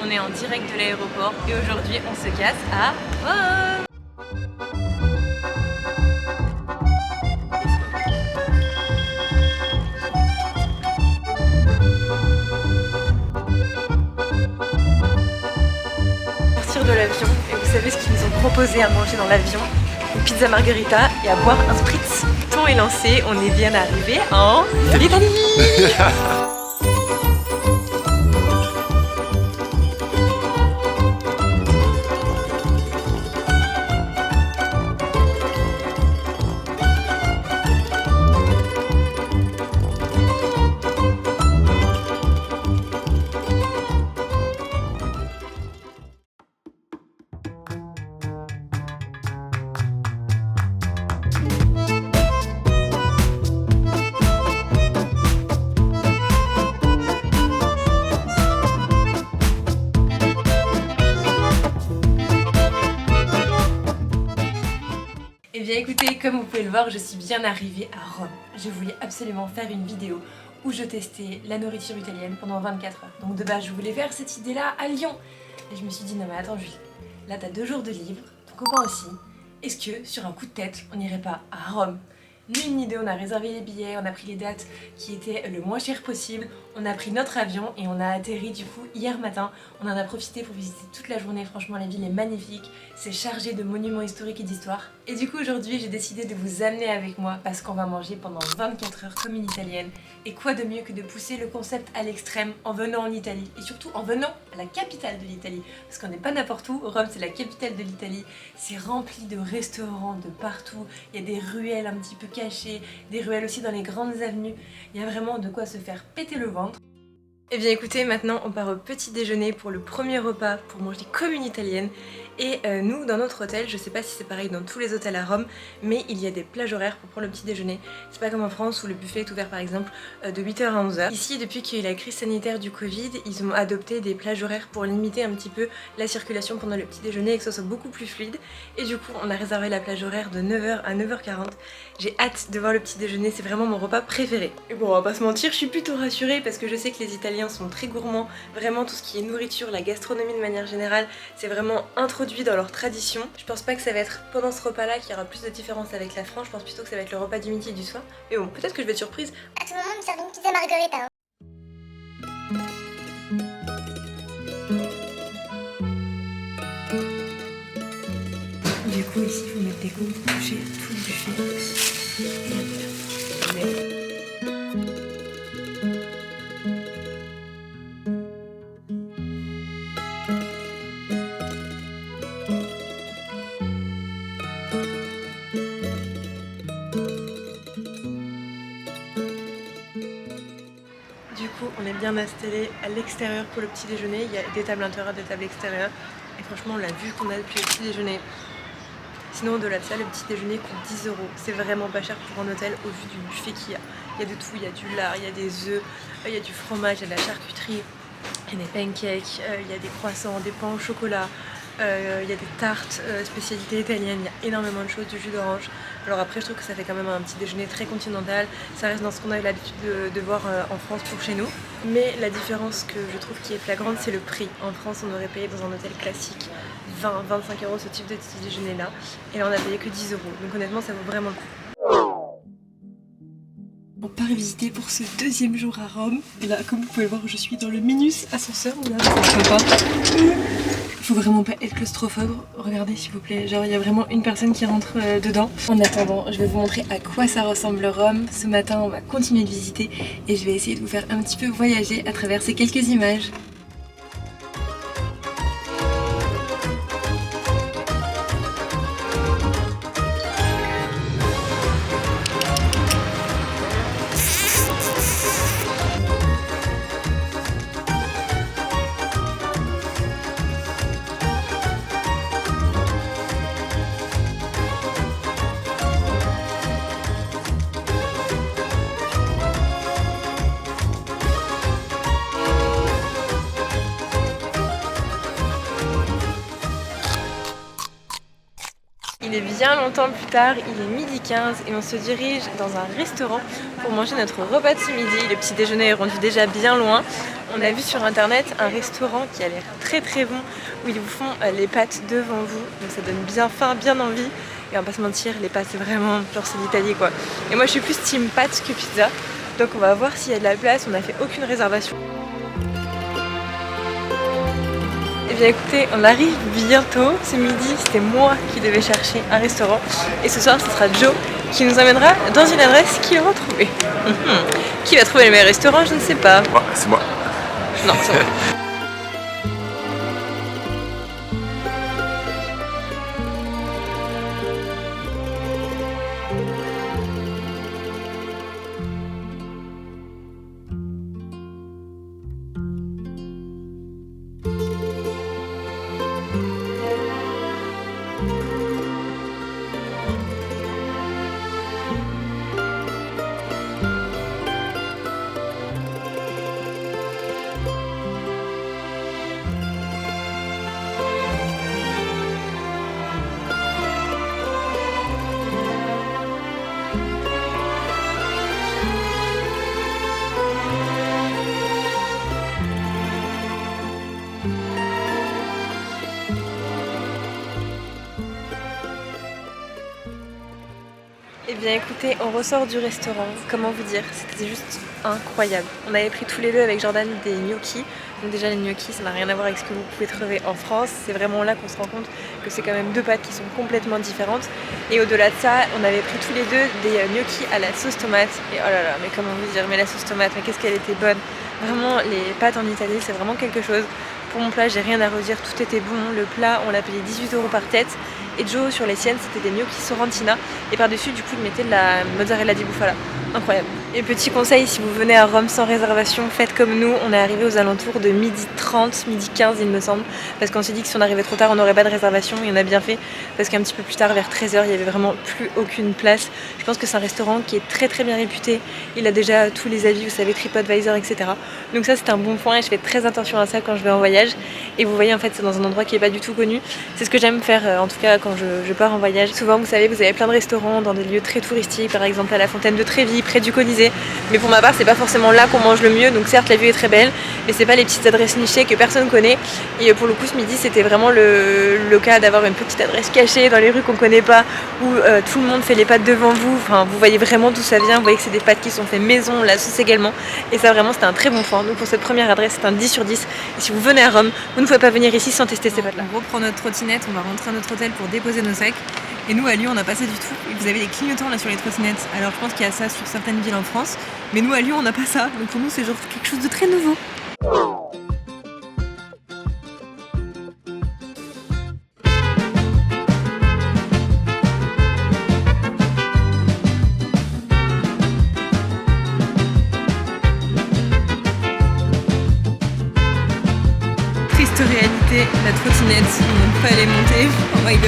on est en direct de l'aéroport et aujourd'hui on se casse à Rome. Sortir de l'avion et vous savez ce qu'ils nous ont proposé à manger dans l'avion? Une pizza margarita et à boire un spritz. Le temps est lancé, on est bien arrivé en Italie. Eh bien écoutez, comme vous pouvez le voir, je suis bien arrivée à Rome. Je voulais absolument faire une vidéo où je testais la nourriture italienne pendant 24 heures. Donc de base, je voulais faire cette idée-là à Lyon. Et je me suis dit, non mais attends Julie, là t'as 2 jours de libre, ton copain aussi. Est-ce que, sur un coup de tête, on n'irait pas à Rome? Nulle idée, on a réservé les billets, on a pris les dates qui étaient le moins chères possible, on a pris notre avion et on a atterri du coup hier matin. On en a profité pour visiter toute la journée, franchement la ville est magnifique, c'est chargé de monuments historiques et d'histoire. Et du coup aujourd'hui j'ai décidé de vous amener avec moi parce qu'on va manger pendant 24 heures comme une italienne. Et quoi de mieux que de pousser le concept à l'extrême en venant en Italie et surtout en venant à la capitale de l'Italie. Parce qu'on n'est pas n'importe où, Rome c'est la capitale de l'Italie, c'est rempli de restaurants de partout, il y a des ruelles un petit peu cachées, des ruelles aussi dans les grandes avenues, il y a vraiment de quoi se faire péter le ventre. Et bien écoutez, maintenant on part au petit déjeuner pour le premier repas pour manger comme une italienne. Et nous, dans notre hôtel, je sais pas si c'est pareil dans tous les hôtels à Rome, mais il y a des plages horaires pour prendre le petit déjeuner. C'est pas comme en France où le buffet est ouvert par exemple de 8h à 11h. Ici, depuis qu'il y a eu la crise sanitaire du Covid, ils ont adopté des plages horaires pour limiter un petit peu la circulation pendant le petit déjeuner et que ce soit beaucoup plus fluide. Et du coup, on a réservé la plage horaire de 9h à 9h40. J'ai hâte de voir le petit déjeuner, c'est vraiment mon repas préféré. Et bon, on va pas se mentir, je suis plutôt rassurée parce que je sais que les Italiens sont très gourmands. Vraiment, tout ce qui est nourriture, la gastronomie de manière générale, c'est vraiment introduit dans leur tradition. Je pense pas que ça va être pendant ce repas là qu'il y aura plus de différence avec la France, je pense plutôt que ça va être le repas du midi et du soir. Mais bon, peut-être que je vais être surprise. À tout moment, me servir une pizza margarita. Du coup, ici, il faut mettre des gommes pour toucher tout le buffet. Et hop, du coup, on est bien installé à l'extérieur pour le petit déjeuner. Il y a des tables intérieures, des tables extérieures. Et franchement, la vue qu'on a depuis le petit déjeuner. Sinon, au-delà de ça, le petit déjeuner coûte 10 €. C'est vraiment pas cher pour un hôtel au vu du buffet qu'il y a. Il y a de tout, il y a du lard, il y a des œufs, il y a du fromage, il y a de la charcuterie, il y a des pancakes, il y a des croissants, des pains au chocolat. Il y a des tartes, spécialité italienne, il y a énormément de choses, du jus d'orange. Alors après je trouve que ça fait quand même un petit déjeuner très continental, ça reste dans ce qu'on a eu l'habitude de voir en France pour chez nous. Mais la différence que je trouve qui est flagrante, c'est le prix. En France on aurait payé dans un hôtel classique 20-25 € ce type de petit déjeuner là, et là on a payé que 10 €, donc honnêtement ça vaut vraiment le coup. On part visiter pour ce 2e jour à Rome, et là comme vous pouvez le voir je suis dans le minus ascenseur, on a pas. Faut vraiment pas être claustrophobe, regardez s'il vous plaît, genre il y a vraiment une personne qui rentre dedans. En attendant, je vais vous montrer à quoi ça ressemble Rome. Ce matin on va continuer de visiter et je vais essayer de vous faire un petit peu voyager à travers ces quelques images. Il est bien longtemps plus tard, il est 12h15 et on se dirige dans un restaurant pour manger notre repas de ce midi. Le petit déjeuner est rendu déjà bien loin. On a vu sur internet un restaurant qui a l'air très très bon où ils vous font les pâtes devant vous, donc ça donne bien faim, bien envie. Et on va pas se mentir, les pâtes c'est vraiment genre c'est l'Italie quoi. Et moi je suis plus team pâtes que pizza, donc on va voir s'il y a de la place. On n'a fait aucune réservation. Et bien écoutez, on arrive bientôt. Ce midi c'était moi qui devais chercher un restaurant et ce soir ce sera Joe qui nous emmènera dans une adresse qu'il aura trouvée. Qui va trouver le meilleur restaurant, je ne sais pas. Ouais, c'est moi. Non, c'est vrai. Eh bien écoutez, on ressort du restaurant, comment vous dire, c'était juste incroyable. On avait pris tous les deux avec Jordan des gnocchis. Donc déjà les gnocchis ça n'a rien à voir avec ce que vous pouvez trouver en France. C'est vraiment là qu'on se rend compte que c'est quand même deux pâtes qui sont complètement différentes. Et au-delà de ça, on avait pris tous les deux des gnocchis à la sauce tomate. Et oh là là, mais comment vous dire, mais la sauce tomate, mais qu'est-ce qu'elle était bonne. Vraiment les pâtes en Italie c'est vraiment quelque chose. Pour mon plat, j'ai rien à redire, tout était bon. Le plat, on l'a payé 18 € par tête. Et Joe, sur les siennes, c'était des gnocchis Sorrentina. Et par-dessus, du coup, il mettait de la mozzarella di bufala. Incroyable. Et petit conseil, si vous venez à Rome sans réservation, faites comme nous. On est arrivé aux alentours de 12h30, 12h15 il me semble. Parce qu'on s'est dit que si on arrivait trop tard, on n'aurait pas de réservation. Et on a bien fait. Parce qu'un petit peu plus tard, vers 13h, il n'y avait vraiment plus aucune place. Je pense que c'est un restaurant qui est très très bien réputé. Il a déjà tous les avis, vous savez, TripAdvisor, etc. Donc ça, c'est un bon point. Et je fais très attention à ça quand je vais en voyage. Et vous voyez, en fait, c'est dans un endroit qui n'est pas du tout connu. C'est ce que j'aime faire, en tout cas, quand je pars en voyage. Souvent, vous savez, vous avez plein de restaurants dans des lieux très touristiques. Par exemple, à la Fontaine de Trévi, près du Colisée. Mais pour ma part, c'est pas forcément là qu'on mange le mieux. Donc certes, la vue est très belle, mais c'est pas les petites adresses nichées que personne connaît. Et pour le coup, ce midi, c'était vraiment le cas d'avoir une petite adresse cachée dans les rues qu'on connaît pas, où tout le monde fait les pâtes devant vous. Enfin, vous voyez vraiment d'où ça vient. Vous voyez que c'est des pâtes qui sont faites maison, la sauce également. Et ça, vraiment, c'était un très bon point. Donc pour cette première adresse, c'est un 10 sur 10. Et si vous venez à Rome, vous ne pouvez pas venir ici sans tester ces pâtes-là. On reprend notre trottinette, on va rentrer à notre hôtel pour déposer nos sacs. Et nous à Lyon on n'a pas ça du tout. Et vous avez des clignotants là sur les trottinettes. Alors je pense qu'il y a ça sur certaines villes en France. Mais nous à Lyon on n'a pas ça. Donc pour nous c'est genre quelque chose de très nouveau. Triste réalité, la trottinette, on ne peut pas les monter. Oh my god.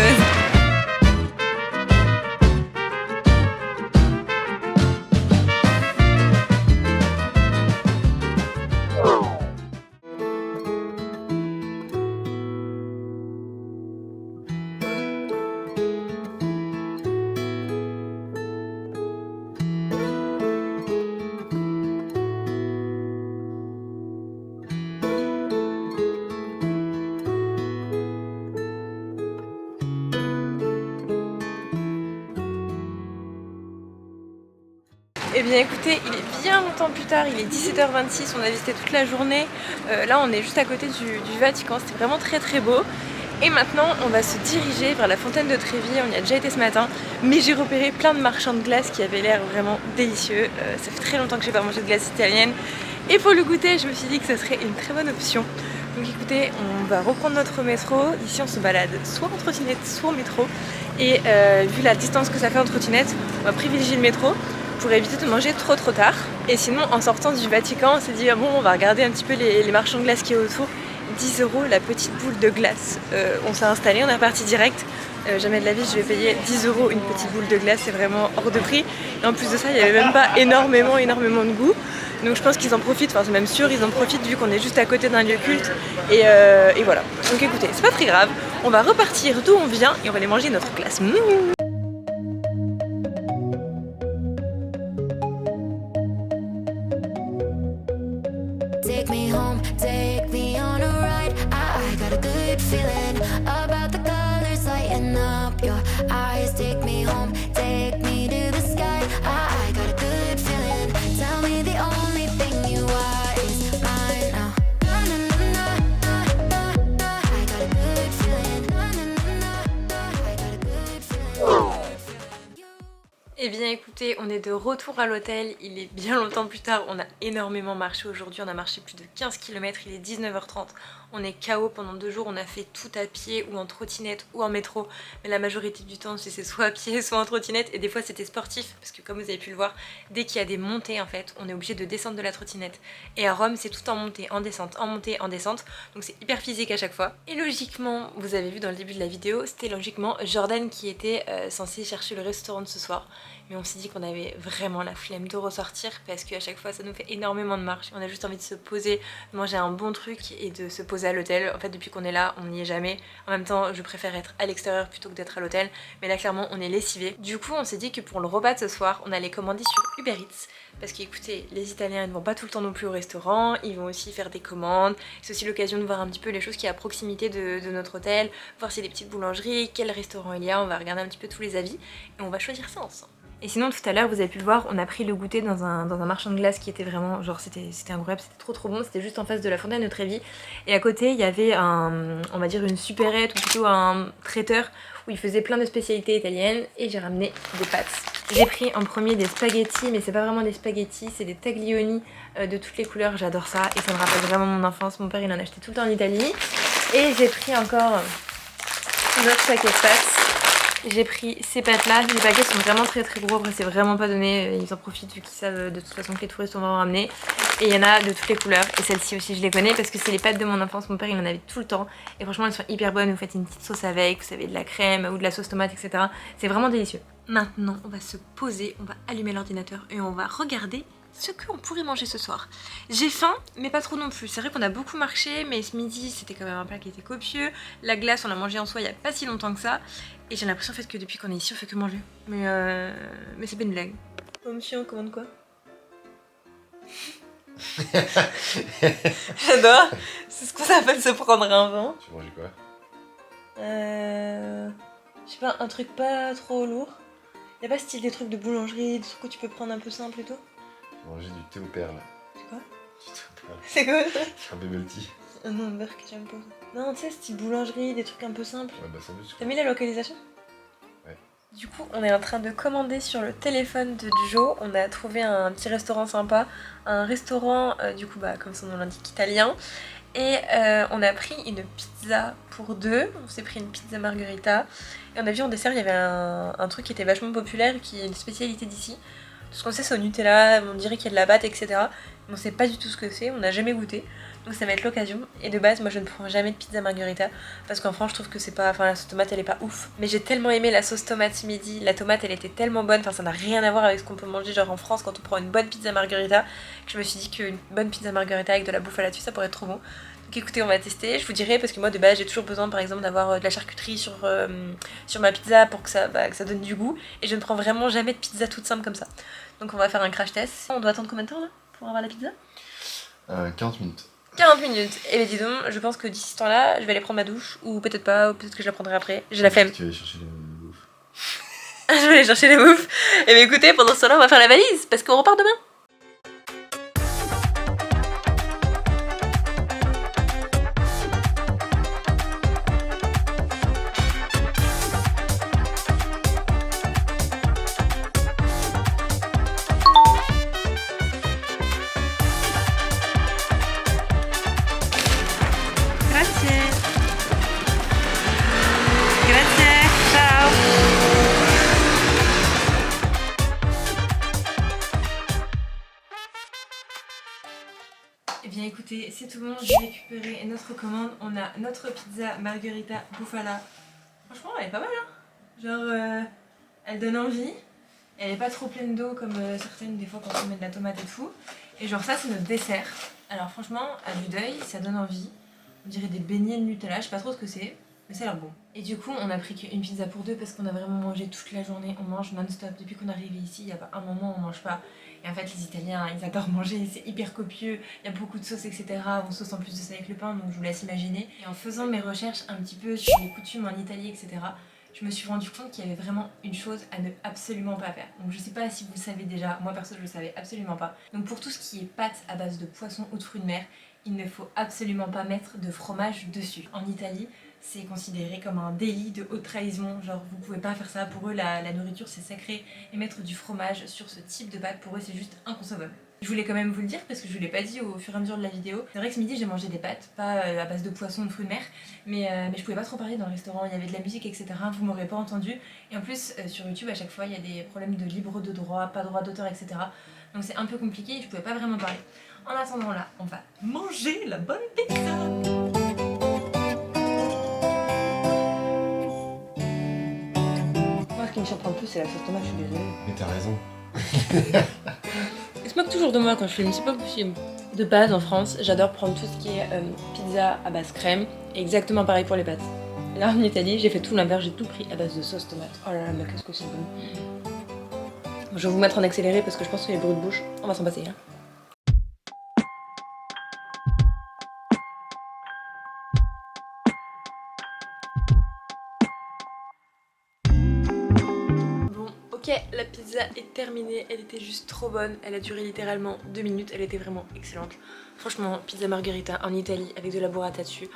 Eh bien écoutez, il est bien longtemps plus tard, il est 17h26, on a visité toute la journée. Là on est juste à côté du Vatican, c'était vraiment très très beau. Et maintenant on va se diriger vers la fontaine de Trévi, on y a déjà été ce matin. Mais j'ai repéré plein de marchands de glace qui avaient l'air vraiment délicieux. Ça fait très longtemps que j'ai pas mangé de glace italienne. Et pour le goûter, je me suis dit que ce serait une très bonne option. Donc écoutez, on va reprendre notre métro. Ici on se balade soit en trottinette, soit en métro. Et vu la distance que ça fait en trottinette, on va privilégier le métro pour éviter de manger trop tard. Et sinon en sortant du Vatican on s'est dit bon on va regarder un petit peu les marchands de glace qui est autour. 10 € la petite boule de glace. On s'est installé, on est reparti direct. Jamais de la vie je vais payer 10 € une petite boule de glace, c'est vraiment hors de prix. Et en plus de ça il n'y avait même pas énormément de goût. Donc je pense qu'ils en profitent, enfin c'est même sûr ils en profitent vu qu'on est juste à côté d'un lieu culte. Et voilà. Donc écoutez, c'est pas très grave. On va repartir d'où on vient et on va aller manger notre glace. Take me home, good feeling about the colors lighting up. Your eyes take me home, take me to the sky. I got a good feeling. Tell me the only thing you are is mine now. Na na na na na na. I got a good feeling. Na na na na na. I got a good feeling. Eh bien écoutez, on est de retour à l'hôtel, il est bien longtemps plus tard, on a énormément marché aujourd'hui, on a marché plus de 15 km, il est 19h30, on est KO pendant 2 jours, on a fait tout à pied ou en trottinette ou en métro, mais la majorité du temps c'est soit à pied, soit en trottinette, et des fois c'était sportif, parce que comme vous avez pu le voir, dès qu'il y a des montées en fait, on est obligé de descendre de la trottinette. Et à Rome c'est tout en montée, en descente, en montée, en descente, donc c'est hyper physique à chaque fois. Et logiquement, vous avez vu dans le début de la vidéo, c'était logiquement Jordan qui était censé chercher le restaurant de ce soir. Mais on s'est dit qu'on avait vraiment la flemme de ressortir parce qu'à chaque fois ça nous fait énormément de marche. On a juste envie de se poser, de manger un bon truc et de se poser à l'hôtel. En fait depuis qu'on est là on n'y est jamais. En même temps je préfère être à l'extérieur plutôt que d'être à l'hôtel. Mais là clairement on est lessivé. Du coup on s'est dit que pour le repas de ce soir on allait commander sur Uber Eats. Parce qu'écoutez, les Italiens ils ne vont pas tout le temps non plus au restaurant, ils vont aussi faire des commandes. C'est aussi l'occasion de voir un petit peu les choses qui sont à proximité de notre hôtel, voir s'il y a des petites boulangeries, quel restaurant il y a, on va regarder un petit peu tous les avis et on va choisir ça ensemble. Et sinon tout à l'heure vous avez pu le voir, on a pris le goûter dans un marchand de glace qui était vraiment, genre c'était incroyable, c'était trop bon, c'était juste en face de la fontaine de Trévi. Et à côté il y avait on va dire une supérette ou plutôt un traiteur où il faisait plein de spécialités italiennes et j'ai ramené des pâtes. J'ai pris en premier des spaghettis, mais c'est pas vraiment des spaghettis, c'est des taglioni de toutes les couleurs, j'adore ça et ça me rappelle vraiment mon enfance, mon père il en achetait tout le temps en Italie. Et j'ai pris encore un autre paquet de pâtes. J'ai pris ces pâtes là, les paquets sont vraiment très gros, après c'est vraiment pas donné, ils en profitent vu qu'ils savent de toute façon que les touristes vont en ramener. Et il y en a de toutes les couleurs, et celles-ci aussi je les connais parce que c'est les pâtes de mon enfance, mon père il en avait tout le temps. Et franchement elles sont hyper bonnes, vous faites une petite sauce avec, vous savez de la crème ou de la sauce tomate etc. C'est vraiment délicieux. Maintenant on va se poser, on va allumer l'ordinateur et on va regarder ce qu'on pourrait manger ce soir. J'ai faim, mais pas trop non plus. C'est vrai qu'on a beaucoup marché, mais ce midi c'était quand même un plat qui était copieux. La glace on l'a mangé en soi il y a pas si longtemps que ça. Et j'ai l'impression en fait que depuis qu'on est ici on fait que manger. Mais c'est pas une blague. Oh monsieur, on commande quoi? J'adore. C'est ce qu'on appelle se prendre un vent. Tu manges quoi? Je sais pas, un truc pas trop lourd. Y'a pas style des trucs de boulangerie, des trucs que tu peux prendre un peu simple et tout? J'ai mangé du thé aux perles. C'est quoi? Du thé aux perles. C'est quoi ça? C'est un bubble tea. Non, beurre que j'aime pas. Non, tu sais, style boulangerie, des trucs un peu simples. Ouais, bah sans doute. T'as mis la localisation? Ouais. Du coup, on est en train de commander sur le téléphone de Joe. On a trouvé un petit restaurant sympa. Un restaurant, du coup, bah, comme son nom l'indique, italien. Et on a pris une pizza pour 2. On s'est pris une pizza margherita. Et on a vu en dessert, il y avait un truc qui était vachement populaire, qui est une spécialité d'ici. Tout ce qu'on sait, c'est au Nutella, on dirait qu'il y a de la pâte, etc. Mais on sait pas du tout ce que c'est, on n'a jamais goûté. Donc ça va être l'occasion. Et de base, moi je ne prends jamais de pizza margherita parce qu'en France, je trouve que c'est pas. Enfin, la sauce tomate elle est pas ouf. Mais j'ai tellement aimé la sauce tomate ce midi. La tomate elle était tellement bonne. Enfin, ça n'a rien à voir avec ce qu'on peut manger genre en France quand on prend une bonne pizza margherita. Que je me suis dit qu'une bonne pizza margherita avec de la bouffe à la dessus, ça pourrait être trop bon. Donc écoutez, on va tester. Je vous dirai parce que moi de base, j'ai toujours besoin par exemple d'avoir de la charcuterie sur ma pizza pour que ça donne du goût. Et je ne prends vraiment jamais de pizza toute simple comme ça. Donc on va faire un crash test. On doit attendre combien de temps là pour avoir la pizza? 40 minutes. 40 minutes. Et bien dis donc, je pense que d'ici ce temps-là, je vais aller prendre ma douche, ou peut-être pas, ou peut-être que je la prendrai après. J'ai la flemme. Tu vas aller chercher les bouffes. Je vais aller chercher la bouffe. Et bien écoutez, pendant ce temps-là, on va faire la valise, parce qu'on repart demain. Eh bien écoutez, c'est tout bon, j'ai récupéré notre commande. On a notre pizza margherita bufala. Franchement, elle est pas mal, hein. Genre, elle donne envie. Elle est pas trop pleine d'eau comme certaines des fois quand on met de la tomate et tout. Et genre ça, c'est notre dessert. Alors franchement, à vue d'œil, ça donne envie. On dirait des beignets de Nutella, je sais pas trop ce que c'est. Mais ça a l'air bon. Et du coup, on a pris qu'une pizza pour 2 parce qu'on a vraiment mangé toute la journée. On mange non-stop. Depuis qu'on est arrivé ici, il n'y a pas un moment où on mange pas. Et en fait les Italiens ils adorent manger, c'est hyper copieux, il y a beaucoup de sauces etc. On sauce en plus de ça avec le pain donc je vous laisse imaginer. Et en faisant mes recherches un petit peu sur les coutumes en Italie etc. je me suis rendu compte qu'il y avait vraiment une chose à ne absolument pas faire. Donc je sais pas si vous le savez déjà, moi perso je le savais absolument pas. Donc pour tout ce qui est pâtes à base de poisson ou de fruits de mer, il ne faut absolument pas mettre de fromage dessus. En Italie, c'est considéré comme un délit de haute trahison, genre vous pouvez pas faire ça, pour eux la nourriture c'est sacré, et mettre du fromage sur ce type de pâtes, pour eux c'est juste inconcevable. Je voulais quand même vous le dire parce que je vous l'ai pas dit au fur et à mesure de la vidéo. C'est vrai que ce midi j'ai mangé des pâtes, pas à base de poisson ou de fruits de mer, mais je pouvais pas trop parler dans le restaurant, il y avait de la musique etc, vous m'aurez pas entendu. Et en plus sur YouTube à chaque fois il y a des problèmes de libre de droit, pas droit d'auteur etc. Donc c'est un peu compliqué et je pouvais pas vraiment parler. En attendant là, on va manger la bonne pizza. Moi, ce qui me surprend le plus, c'est la sauce tomate, je suis désolée. Mais t'as raison. Il se moque toujours de moi quand je filme, c'est pas possible. De base en France, j'adore prendre tout ce qui est pizza à base crème, et exactement pareil pour les pâtes. Là en Italie, j'ai fait tout l'inverse, j'ai tout pris à base de sauce tomate. Oh là là, mais qu'est-ce que c'est bon. Je vais vous mettre en accéléré parce que je pense que les bruits de bouche, on va s'en passer. Hein. Ok, la pizza est terminée, elle était juste trop bonne, elle a duré littéralement 2 minutes, elle était vraiment excellente. Franchement, pizza margherita en Italie avec de la burrata dessus.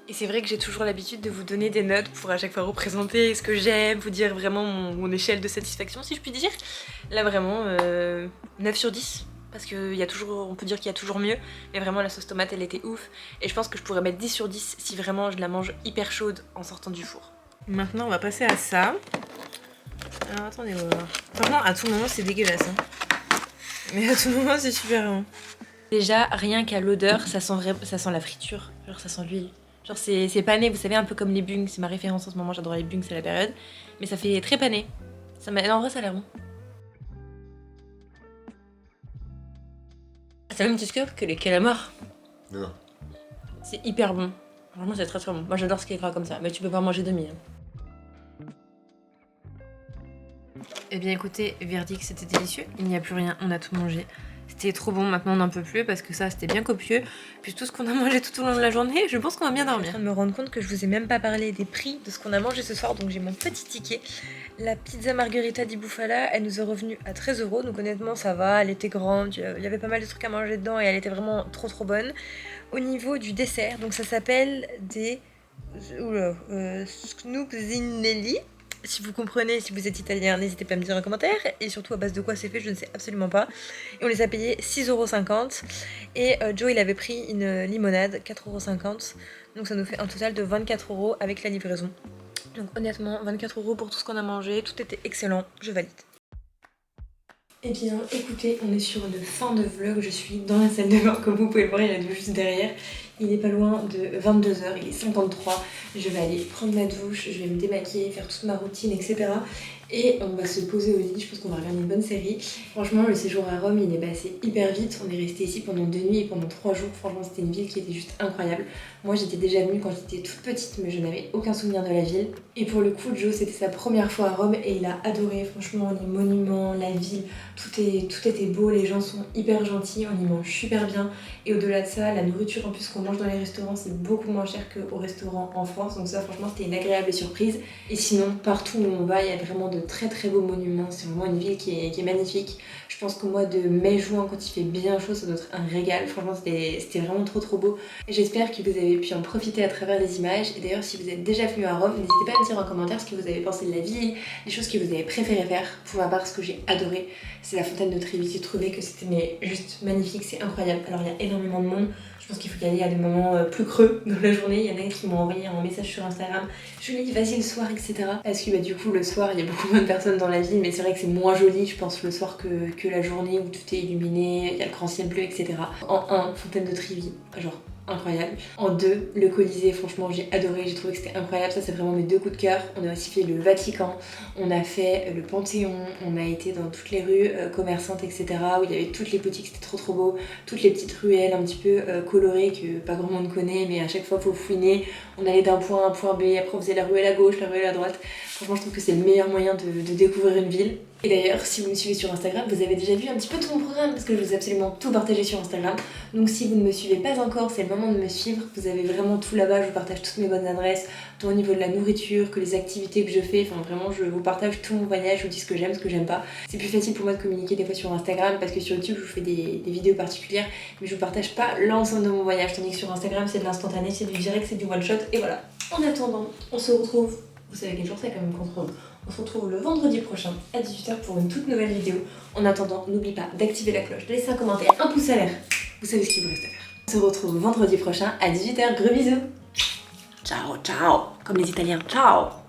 Et c'est vrai que j'ai toujours l'habitude de vous donner des notes pour à chaque fois représenter ce que j'aime, vous dire vraiment mon échelle de satisfaction si je puis dire. Là vraiment 9 sur 10. Parce qu'il y a toujours, on peut dire qu'il y a toujours mieux, mais vraiment la sauce tomate elle était ouf. Et je pense que je pourrais mettre 10 sur 10 si vraiment je la mange hyper chaude en sortant du four. Maintenant, on va passer à ça. Alors attendez, on va voir. Franchement, à tout moment, c'est dégueulasse. Hein. Mais à tout moment, c'est super bon. Déjà, rien qu'à l'odeur, ça sent la friture. Genre, ça sent l'huile. Genre, c'est pané, vous savez, un peu comme les bungs. C'est ma référence en ce moment, j'adore les bungs, c'est la période. Mais ça fait très pané. En vrai, ça a l'air bon. C'est même plus que les calamars. Non. C'est hyper bon. Vraiment, c'est très très bon. Moi, j'adore ce qui est gras comme ça. Mais tu peux pas manger demi. Hein. Eh bien écoutez, verdict, c'était délicieux. Il n'y a plus rien, on a tout mangé. C'était trop bon, maintenant on n'en peut plus parce que ça c'était bien copieux. Puis tout ce qu'on a mangé tout au long de la journée, je pense qu'on va bien dormir. Je suis en train de me rendre compte que je vous ai même pas parlé des prix de ce qu'on a mangé ce soir, donc j'ai mon petit ticket. La pizza margherita di Bufala, elle nous est revenue à 13 €, donc honnêtement ça va, elle était grande, il y avait pas mal de trucs à manger dedans et elle était vraiment trop bonne. Au niveau du dessert, donc ça s'appelle des Snoopzinelli. Si vous comprenez, si vous êtes italien, n'hésitez pas à me dire en commentaire. Et surtout à base de quoi c'est fait, je ne sais absolument pas. Et on les a payés 6,50 €. Et Joe il avait pris une limonade, 4,50 €. Donc ça nous fait un total de 24 € avec la livraison. Donc honnêtement, 24 € pour tout ce qu'on a mangé, tout était excellent, je valide. Eh bien écoutez, on est sur une fin de vlog, je suis dans la salle de bain, comme vous pouvez le voir, il y a la douche juste derrière. Il est pas loin de 22 h, il est 53, je vais aller prendre ma douche, je vais me démaquiller, faire toute ma routine, etc. Et on va se poser au lit, je pense qu'on va regarder une bonne série. Franchement, le séjour à Rome, il est passé hyper vite, on est resté ici pendant 2 nuits et pendant 3 jours. Franchement, c'était une ville qui était juste incroyable. Moi, j'étais déjà venue quand j'étais toute petite, mais je n'avais aucun souvenir de la ville. Et pour le coup, Joe, c'était sa première fois à Rome et il a adoré. Franchement, les monuments, la ville, tout était beau, les gens sont hyper gentils, on y mange super bien. Et au-delà de ça, la nourriture en plus qu'on mange dans les restaurants, c'est beaucoup moins cher qu'au restaurant en France. Donc ça, franchement, c'était une agréable surprise. Et sinon, partout où on va, il y a vraiment de très beaux monuments. C'est vraiment une ville qui est magnifique. Je pense qu'au mois de mai-juin, quand il fait bien chaud, ça doit être un régal. Franchement, c'était vraiment trop beau. Et j'espère que vous avez pu en profiter à travers les images. Et d'ailleurs, si vous êtes déjà venu à Rome, n'hésitez pas à me dire en commentaire ce que vous avez pensé de la ville, les choses que vous avez préféré faire. Pour ma part, ce que j'ai adoré, c'est la fontaine de Trevi. J'ai trouvé que c'était juste magnifique, c'est incroyable. Alors, il y a énormément de monde. Je pense qu'il faut y aller à des moments plus creux dans la journée. Il y en a qui m'ont envoyé un message sur Instagram. Je lui ai dit vas-y le soir, etc. Parce que du coup le soir il y a beaucoup moins de personnes dans la ville, mais c'est vrai que c'est moins joli je pense le soir que la journée où tout est illuminé, il y a le grand ciel bleu, etc. En 1, fontaine de Trevi, genre incroyable. En 2, le Colisée, franchement j'ai adoré, j'ai trouvé que c'était incroyable, ça c'est vraiment mes 2 coups de cœur. On a aussi fait le Vatican, on a fait le Panthéon, on a été dans toutes les rues commerçantes, etc. où il y avait toutes les boutiques, c'était trop beau, toutes les petites ruelles un petit peu colorées que pas grand monde connaît, mais à chaque fois faut fouiner. On allait d'un point A à un point B, après on faisait la ruelle à gauche, la ruelle à droite. Franchement je trouve que c'est le meilleur moyen de découvrir une ville. Et d'ailleurs, si vous me suivez sur Instagram, vous avez déjà vu un petit peu tout mon programme parce que je vous ai absolument tout partagé sur Instagram. Donc si vous ne me suivez pas encore, c'est le moment de me suivre. Vous avez vraiment tout là-bas, je vous partage toutes mes bonnes adresses, tant au niveau de la nourriture que les activités que je fais. Enfin vraiment, je vous partage tout mon voyage, je vous dis ce que j'aime, ce que j'aime pas. C'est plus facile pour moi de communiquer des fois sur Instagram parce que sur YouTube, je vous fais des vidéos particulières, mais je vous partage pas l'ensemble de mon voyage. Tandis que sur Instagram, c'est de l'instantané, c'est du direct, c'est du one shot. Et voilà. En attendant, on se retrouve. Vous savez quel jour c'est quand même qu'on se retrouve. On se retrouve le vendredi prochain à 18h pour une toute nouvelle vidéo. En attendant, n'oublie pas d'activer la cloche, de laisser un commentaire, un pouce à l'air. Vous savez ce qu'il vous reste à faire. On se retrouve vendredi prochain à 18h. Gros bisous. Ciao, ciao. Comme les Italiens. Ciao.